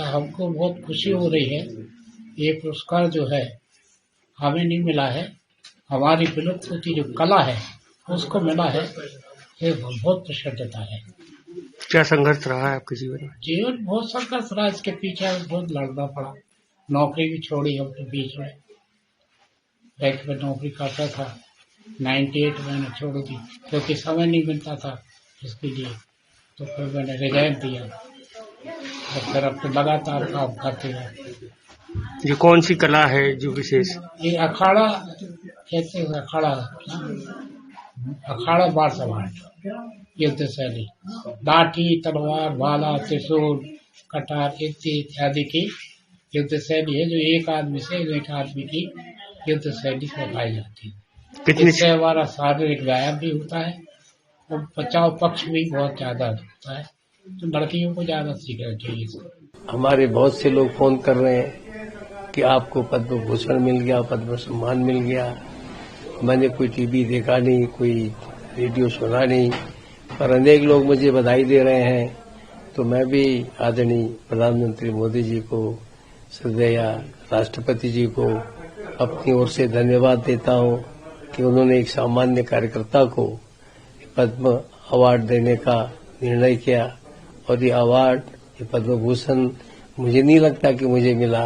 हमको बहुत खुशी हो रही है। ये पुरस्कार जो है हमें नहीं मिला है, हमारी विलुप्त होती जो कला है उसको मिला है। ये बहुत प्रसन्नता है। क्या संघर्ष रहा है आपके जीवन में? जीवन बहुत संघर्ष रहा, इसके पीछे बहुत लड़ना पड़ा। नौकरी भी छोड़ी हम तो बीच में, बैंक में नौकरी करता था। 98 मैंने छोड़ दी क्योंकि समय नहीं मिलता था इसके लिए, तो फिर मैंने रिजाइन दिया और फिर अब तो लगातार काम करते रहे। ये कौन सी कला है जो विशेष? ये अखाड़ा कहते हैं, अखाड़ा बार समाज युद्ध शैली, लाठी तलवार भाला त्रिशूल कटार इत्यादि की युद्ध शैली है जो एक आदमी की युद्ध शैली सिखाई जाती है। इससे हमारा शारीरिक व्यायाम भी होता है और बचाव पक्ष भी बहुत ज्यादा होता है, तो लड़कियों को ज्यादा सीखना चाहिए। हमारे बहुत से लोग फोन कर रहे हैं कि आपको पद्म भूषण मिल गया, पद्म सम्मान मिल गया। मैंने कोई टीवी देखा नहीं, कोई रेडियो सुना नहीं, पर अनेक लोग मुझे बधाई दे रहे हैं। तो मैं भी आदरणीय प्रधानमंत्री मोदी जी को, श्रद्धेय राष्ट्रपति जी को अपनी ओर से धन्यवाद देता हूं कि उन्होंने एक सामान्य कार्यकर्ता को पद्म अवार्ड देने का निर्णय किया। और ये अवार्ड, ये पद्म भूषण मुझे नहीं लगता कि मुझे मिला।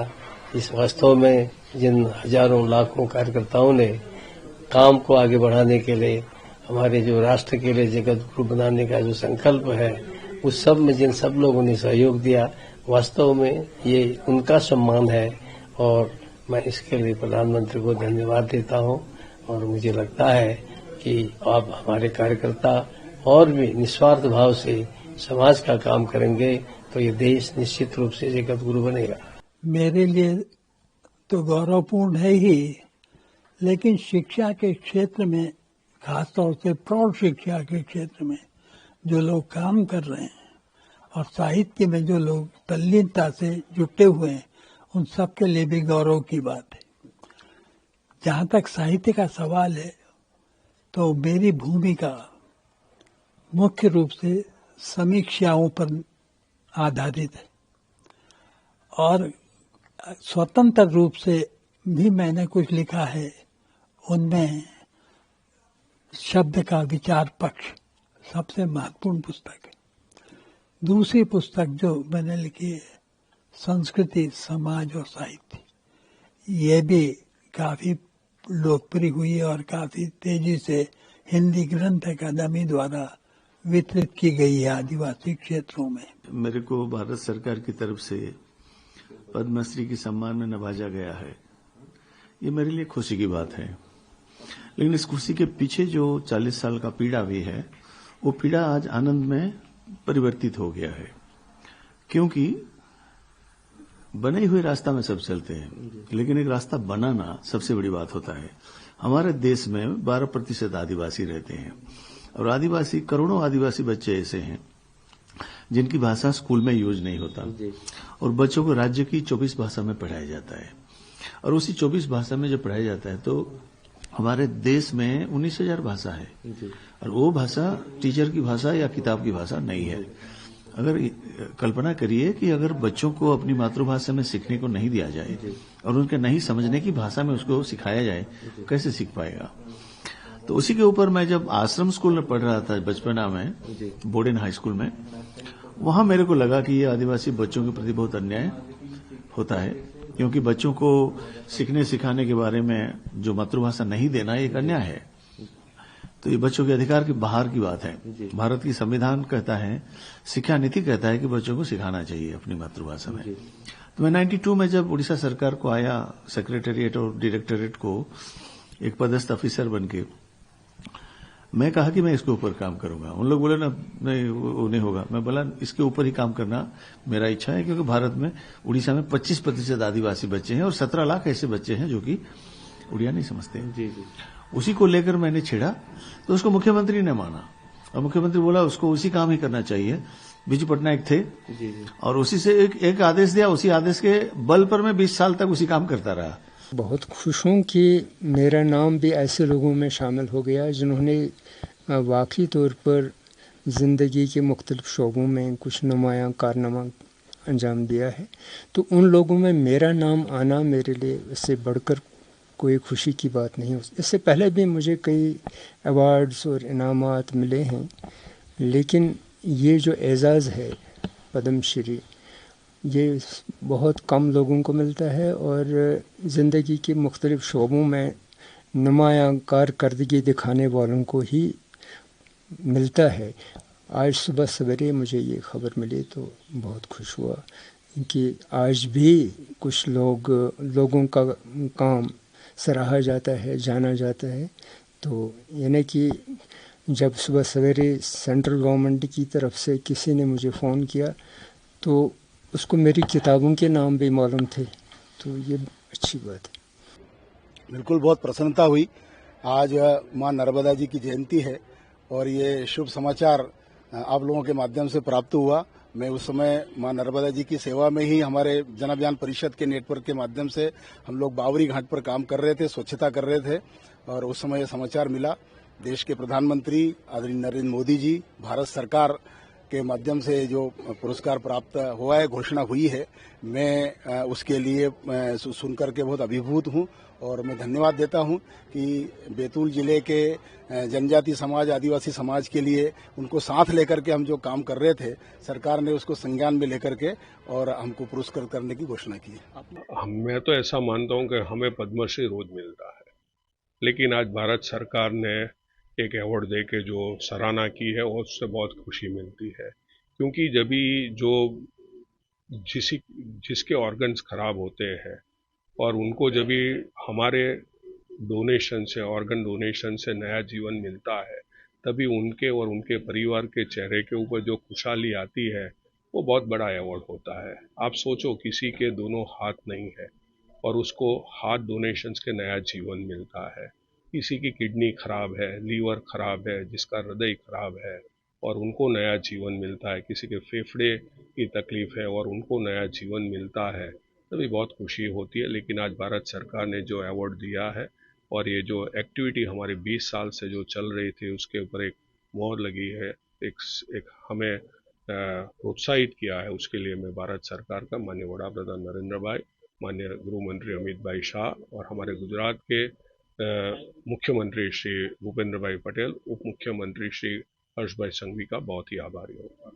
इस वास्तव में जिन हजारों लाखों कार्यकर्ताओं ने काम को आगे बढ़ाने के लिए, हमारे जो राष्ट्र के लिए जगत गुरु बनाने का जो संकल्प है, उस सब में जिन सब लोगों ने सहयोग दिया, वास्तव में ये उनका सम्मान है और मैं इसके लिए प्रधानमंत्री को धन्यवाद देता हूं। और मुझे लगता है कि आप हमारे कार्यकर्ता और भी निस्वार्थ भाव से समाज का काम करेंगे तो ये देश निश्चित रूप से जगत गुरु बनेगा। मेरे लिए तो गौरवपूर्ण है ही, लेकिन शिक्षा के क्षेत्र में, खासतौर से प्रौढ़ शिक्षा के क्षेत्र में जो लोग काम कर रहे हैं और साहित्य में जो लोग तल्लीनता से जुटे हुए हैं, उन सब के लिए भी गौरव की बात है। जहाँ तक साहित्य का सवाल है, तो मेरी भूमिका मुख्य रूप से समीक्षाओं पर आधारित है और स्वतंत्र रूप से भी मैंने कुछ लिखा है। उनमें शब्द का विचार पक्ष सबसे महत्वपूर्ण पुस्तक है। दूसरी पुस्तक जो मैंने लिखी है, संस्कृति, समाज और साहित्य, ये भी काफी लोकप्रिय हुई और काफी तेजी से हिंदी ग्रंथ अकादमी द्वारा वितरित की गई है आदिवासी क्षेत्रों में। मेरे को भारत सरकार की तरफ से पद्मश्री के सम्मान में नवाजा गया है। ये मेरे लिए खुशी की बात है, लेकिन इस खुशी के पीछे जो 40 साल का पीड़ा भी है, वो पीड़ा आज आनंद में परिवर्तित हो गया है। क्योंकि बने हुए रास्ता में सब चलते हैं, लेकिन एक रास्ता बनाना सबसे बड़ी बात होता है। हमारे देश में 12% आदिवासी रहते हैं और आदिवासी, करोड़ों आदिवासी बच्चे ऐसे हैं जिनकी भाषा स्कूल में यूज नहीं होता और बच्चों को राज्य की 24 भाषा में पढ़ाया जाता है। और उसी 24 भाषा में जब पढ़ाया जाता है तो हमारे देश में 19,000 भाषा है और वो भाषा टीचर की भाषा या किताब की भाषा नहीं है। अगर कल्पना करिए कि अगर बच्चों को अपनी मातृभाषा में सीखने को नहीं दिया जाए और उनके नहीं समझने की भाषा में उसको सिखाया जाए, कैसे सीख पाएगा। तो उसी के ऊपर मैं जब आश्रम स्कूल में पढ़ रहा था बचपना में, बोर्डिंग हाई स्कूल में, वहां मेरे को लगा कि ये आदिवासी बच्चों के प्रति बहुत अन्याय होता है, क्योंकि बच्चों को सीखने सिखाने के बारे में जो मातृभाषा नहीं देना एक अन्याय है। तो ये बच्चों के अधिकार के बाहर की बात है। भारत की संविधान कहता है, शिक्षा नीति कहता है कि बच्चों को सिखाना चाहिए अपनी मातृभाषा में। तो मैं 92 में जब उड़ीसा सरकार को आया, सेक्रेटेरिएट और डायरेक्टरेट को एक पदस्थ ऑफिसर बनके, मैं कहा कि मैं इसके ऊपर काम करूंगा। उन लोग बोले ना, नहीं वो नहीं होगा। मैं बोला इसके ऊपर ही काम करना मेरा इच्छा है, क्योंकि भारत में, उड़ीसा में 25% आदिवासी बच्चे हैं और 17 लाख ऐसे बच्चे हैं जो कि उड़िया नहीं समझते हैं। उसी को लेकर मैंने छेड़ा, तो उसको मुख्यमंत्री ने माना और मुख्यमंत्री बोला उसको उसी काम ही करना चाहिए। बिजू पटनायक थे और उसी से एक आदेश दिया, उसी आदेश के बल पर मैं 20 साल तक उसी काम करता रहा। बहुत खुश हूँ कि मेरा नाम भी ऐसे लोगों में शामिल हो गया जिन्होंने वाकई तौर पर ज़िंदगी के मुख्तलिफ शोबों में कुछ नुमायाँ कारनामा अंजाम दिया है। तो उन लोगों में मेरा नाम आना मेरे लिए इससे बढ़कर कोई खुशी की बात नहीं। इससे पहले भी मुझे कई अवार्ड्स और इनामात मिले हैं, लेकिन ये जो एज़ाज़ है पद्मश्री, ये बहुत कम लोगों को मिलता है और ज़िंदगी के मुख्तलिफ़ शोबों में नुमायाँ कारकर्दगी दिखाने वालों को ही मिलता है। आज सुबह सवेरे मुझे ये खबर मिली तो बहुत खुश हुआ कि आज भी कुछ लोगों का काम सराहा जाता है, जाना जाता है। तो यानी कि जब सुबह सवेरे सेंट्रल गवर्नमेंट की तरफ से किसी ने मुझे फ़ोन किया तो उसको मेरी किताबों के नाम भी मालूम थे, तो ये अच्छी बात है। बिल्कुल बहुत प्रसन्नता हुई। आज माँ नर्मदा जी की जयंती है और ये शुभ समाचार आप लोगों के माध्यम से प्राप्त हुआ। मैं उस समय माँ नर्मदा जी की सेवा में ही हमारे जन अभियान परिषद के नेटवर्क के माध्यम से हम लोग बावरी घाट पर काम कर रहे थे, स्वच्छता कर रहे थे और उस समय यह समाचार मिला। देश के प्रधानमंत्री आदरणीय नरेंद्र मोदी जी, भारत सरकार के माध्यम से जो पुरस्कार प्राप्त हुआ है, घोषणा हुई है, मैं उसके लिए सुनकर के बहुत अभिभूत हूं और मैं धन्यवाद देता हूं कि बैतूल जिले के जनजाति समाज, आदिवासी समाज के लिए उनको साथ लेकर के हम जो काम कर रहे थे, सरकार ने उसको संज्ञान में लेकर के और हमको पुरस्कृत करने की घोषणा की है। मैं तो ऐसा मानता हूं कि हमें पद्मश्री रोज मिलता है, लेकिन आज भारत सरकार ने एक अवार्ड दे के जो सराहना की है और उससे बहुत खुशी मिलती है, क्योंकि जब भी जो जिसके ऑर्गन्स खराब होते हैं और उनको जब भी हमारे डोनेशन से, ऑर्गन डोनेशन से नया जीवन मिलता है, तभी उनके और उनके परिवार के चेहरे के ऊपर जो खुशहाली आती है वो बहुत बड़ा अवार्ड होता है। आप सोचो, किसी के दोनों हाथ नहीं है और उसको हार्ट डोनेशंस के नया जीवन मिलता है। किसी की किडनी खराब है, लीवर खराब है, जिसका हृदय खराब है और उनको नया जीवन मिलता है। किसी के फेफड़े की तकलीफ है और उनको नया जीवन मिलता है, तभी बहुत खुशी होती है। लेकिन आज भारत सरकार ने जो अवार्ड दिया है और ये जो एक्टिविटी हमारी 20 साल से जो चल रही थी उसके ऊपर एक मोहर लगी है, एक हमें प्रोत्साहित किया है, उसके लिए मैं भारत सरकार का माननीय वड़ा प्रधान नरेंद्र भाई, माननीय गृह मंत्री अमित भाई शाह और हमारे गुजरात के मुख्यमंत्री श्री भूपेंद्र भाई पटेल, उप मुख्यमंत्री श्री हर्ष भाई संघवी का बहुत ही आभारी हूँ।